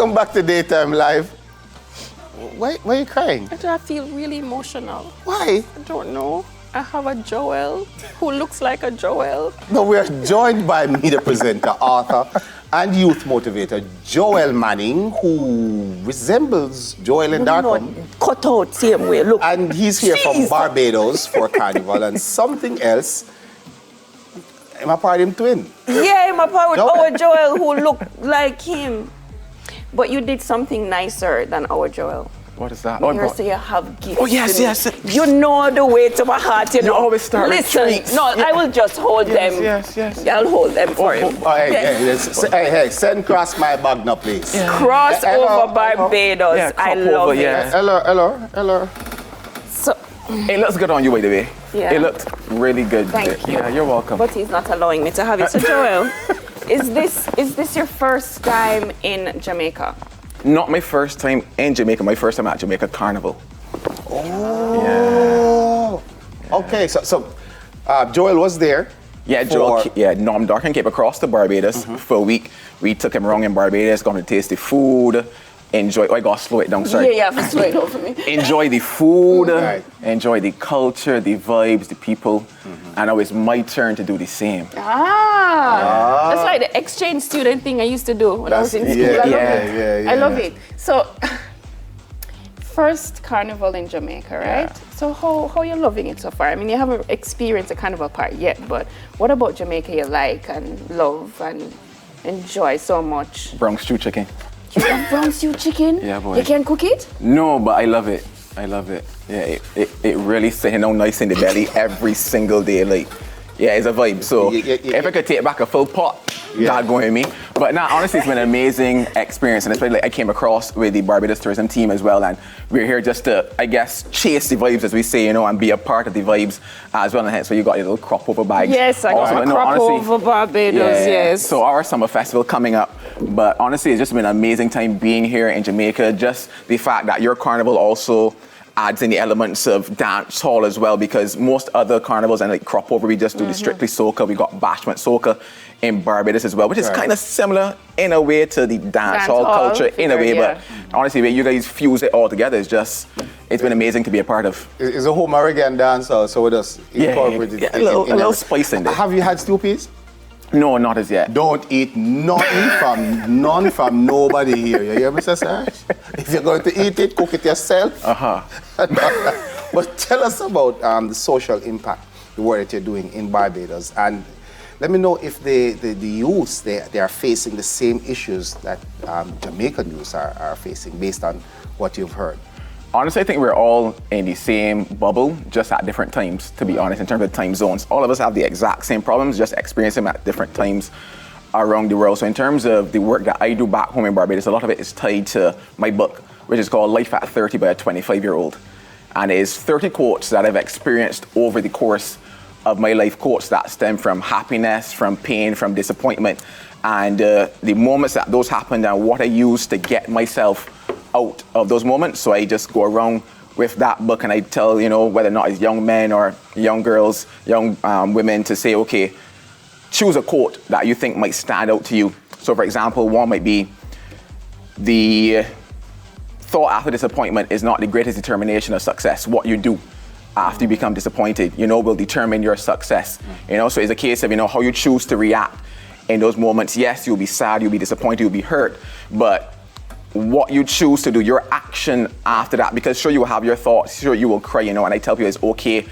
Welcome back to Daytime Live. Why are you crying? I feel really emotional. Why? I don't know. I have a Joel who looks like a Joel. No, we are joined by me, the presenter, author, and youth motivator, Joel Manning, who resembles Joel in Darkham. Cut out same way, look. And he's here from Barbados for Carnival and something else. Am I part of him twin? Yeah, I'm a part with Joel. our Joel who looked like him. But you did something nicer than our Joel. What is that? You say you have gifts. Oh, yes, to me. yes. You know the way to my heart, you know. always start with Listen, treats. no, I will just hold them. Yes. I'll hold them for him. Oh, hey, send cross my bag now, please. Yeah. Cross Hello, over Barbados. Yeah, I crop love over, it. yeah. Hello. So, It looks good on you, by the way. Yeah. It looked really good. Thank you. Yeah, you're welcome. but he's not allowing me to have it. So Joel, is this your first time in Jamaica? Not my first time in Jamaica, my first time at Jamaica Carnival. Oh. Okay, so Joel was there. Yeah, Norm Darkin came across to Barbados for a week. We took him around in Barbados, got him to taste the food, enjoy. Oh, I gotta slow it down, sorry. Yeah, for slow it down for me. Enjoy the food, Right. enjoy the culture, the vibes, the people. And now it's my turn to do the same. That's like the exchange student thing I used to do when I was in school. I love it. I love it. So, first carnival in Jamaica, right? Yeah. So how are you loving it so far? I mean, you haven't experienced the carnival part yet, but what about Jamaica you like and love and enjoy so much? Bronx stew chicken. You love brown stew chicken? Yeah, boy. You can cook it? No, but I love it. I love it. Yeah, it really sitting on nice in the belly every single day. Like, yeah, it's a vibe. So if I could take back a full pot, that'd go with me. But now, honestly, it's been an amazing experience, and especially like, I came across with the Barbados tourism team as well, and we're here just to, I guess, chase the vibes, as we say, you know, and be a part of the vibes as well. And hence, so you got your little crop over bags. Yes, I got a crop over Barbados. Yes. So our summer festival coming up. But honestly, it's just been an amazing time being here in Jamaica. Just the fact that your carnival also adds in the elements of dance hall as well, because most other carnivals and like crop over, we just do the strictly soca. We got bashment soca in Barbados as well, which is kind of similar in a way to the dance hall culture in a way. But honestly, when you guys fuse it all together, it's been amazing to be a part of. It's a home American dance hall, so it does incorporate a little spice in there. Have you had stew peas? No, not as yet. Don't eat none from nobody here. You hear me, Mr. Sarge? If you're going to eat it, cook it yourself. But tell us about the social impact, the work that you're doing in Barbados, and let me know if the youths they are facing the same issues that Jamaican youths are facing, based on what you've heard. Honestly, I think we're all in the same bubble, just at different times, to be honest, in terms of time zones. All of us have the exact same problems, just experiencing them at different times around the world. So in terms of the work that I do back home in Barbados, a lot of it is tied to my book, which is called Life at 30 by a 25-year-old. And it is 30 quotes that I've experienced over the course of my life, quotes that stem from happiness, from pain, from disappointment, and the moments that those happened and what I used to get myself out of those moments. So I just go around with that book and I tell, you know, whether or not it's young men or young girls, young women, to say, okay, choose a quote that you think might stand out to you. So for example, one might be, the thought after disappointment is not the greatest determination of success. What you do after you become disappointed, you know, will determine your success. You know, so it's a case of, you know, how you choose to react in those moments. Yes, you'll be sad, you'll be disappointed, you'll be hurt, but what you choose to do, your action after that, because sure, you will have your thoughts, sure, you will cry, you know, and I tell people it's okay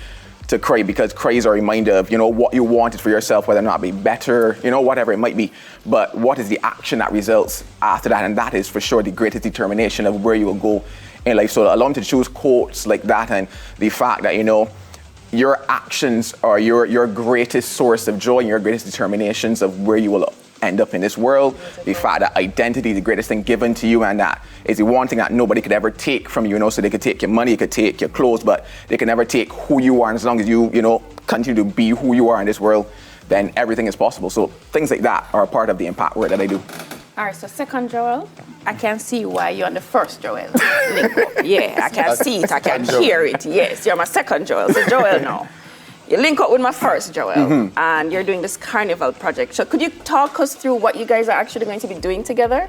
to cry, because cry is a reminder of, you know, what you wanted for yourself, whether or not it be better, you know, whatever it might be. But what is the action that results after that? And that is for sure the greatest determination of where you will go in life. So allow me to choose quotes like that, and the fact that, you know, your actions are your greatest source of joy and your greatest determinations of where you will end up in this world. The fact that identity is the greatest thing given to you, and that is the one thing that nobody could ever take from you, you know. So they could take your money, they could take your clothes, but they can never take who you are. And as long as you know, continue to be who you are in this world, then everything is possible. So things like that are a part of the impact work that I do. All right, so second Joel, I can see why you're on the first Joel. Link up. Yeah, I can see it, I can hear it. Yes, you're my second Joel. So Joel now. You link up with my first Joel, and you're doing this Carnival Project. So could you talk us through what you guys are actually going to be doing together?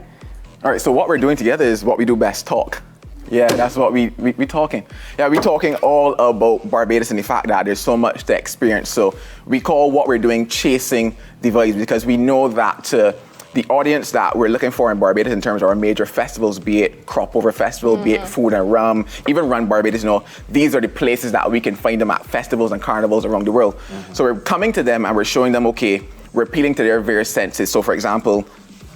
All right, so what we're doing together is what we do best, talk. Yeah, that's what we talking. Yeah, we talking all about Barbados and the fact that there's so much to experience. So we call what we're doing chasing the vibes, because we know that the audience that we're looking for in Barbados in terms of our major festivals, be it Crop Over Festival, be it Food and Rum, even Run Barbados, these are the places that we can find them at festivals and carnivals around the world. So we're coming to them and we're showing them, okay, we're appealing to their various senses. So for example,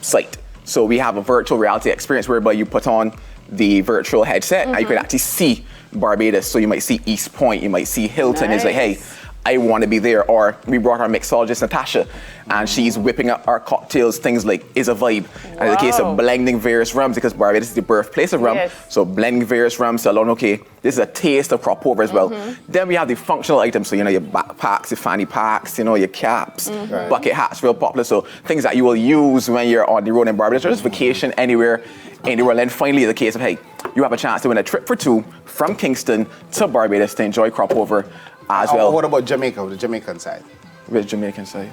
sight. So we have a virtual reality experience whereby you put on the virtual headset and you can actually see Barbados. So you might see East Point, you might see Hilton. It's like, hey, I want to be there. Or we brought our mixologist Natasha and she's whipping up our cocktails, things like Is a Vibe. And in the case of blending various rums, because Barbados is the birthplace of rum, so blending various rums, so alone, okay, this is a taste of crop over as well. Then we have the functional items, so your backpacks, your fanny packs, your caps, bucket hats, real popular, so things that you will use when you're on the road in Barbados or just vacation anywhere in the world. And finally, the case of, hey, you have a chance to win a trip for 2 from Kingston to Barbados to enjoy crop over as well. What about Jamaica, the Jamaican side? Which Jamaican side?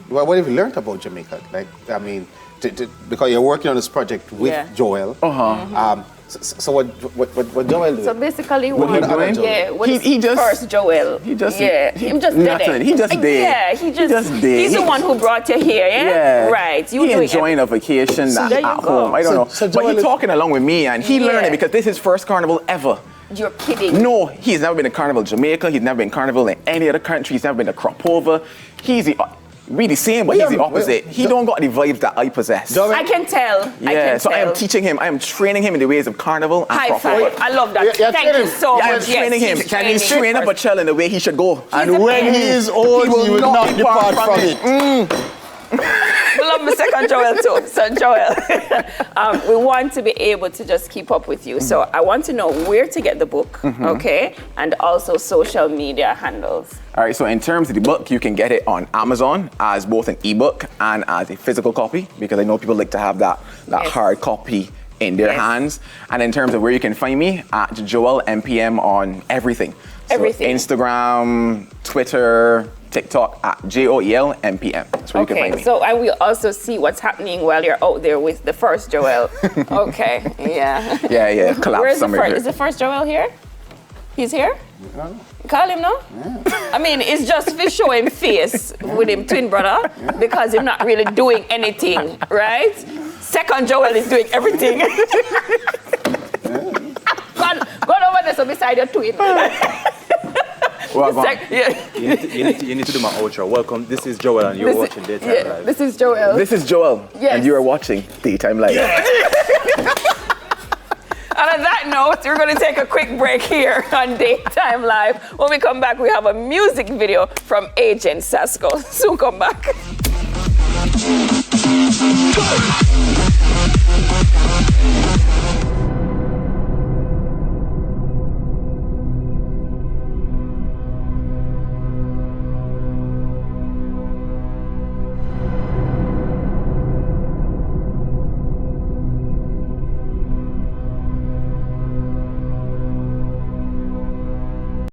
What have you learned about Jamaica? Like, I mean, because you're working on this project with Joel. So what Joel do? So basically, what he doing? Yeah, he just first Joel. He just him just did nothing. it. He just did. Yeah, he just did. He's the one who brought you here. Yeah, right. You enjoying a vacation at home. I don't know, but he's talking along with me, and he learned it because this is his first carnival ever. You're kidding. No, he's never been to Carnival Jamaica. He's never been to Carnival in any other country. He's never been to Crop Over. He's the same, but he's the opposite. He don't got the vibes that I possess. I can tell. Yeah, so I am teaching him. I am training him in the ways of Carnival and Crop Over. I love that. Thank you so much. I am training him. Can he train up a child in the way he should go? And when he is old, he will not depart from it. We love my second Joel too. So Joel, we want to be able to just keep up with you. So I want to know where to get the book, okay? And also social media handles. All right, so in terms of the book, you can get it on Amazon as both an ebook and as a physical copy, because I know people like to have that hard copy in their hands. And in terms of where you can find me, at Joel MPM on everything. Everything. So Instagram, Twitter, TikTok at JOEL MPM. That's where you can find me. So I will also see what's happening while you're out there with the first Joel. Okay, yeah. Yeah, collapse. Where's the first? Here. Is the first Joel here? He's here? No. Call him now? Yeah. I mean, it's just to show him face with him twin brother because he's not really doing anything, right? Second Joel is doing everything. Go over there so beside your twin. Well, you need to do my outro. Welcome. This is Joel, and you're watching Daytime Live. This is Joel. This is Joel, and you are watching Daytime Live. And on that note, we're going to take a quick break here on Daytime Live. When we come back, we have a music video from Agent Sasko. Soon come back.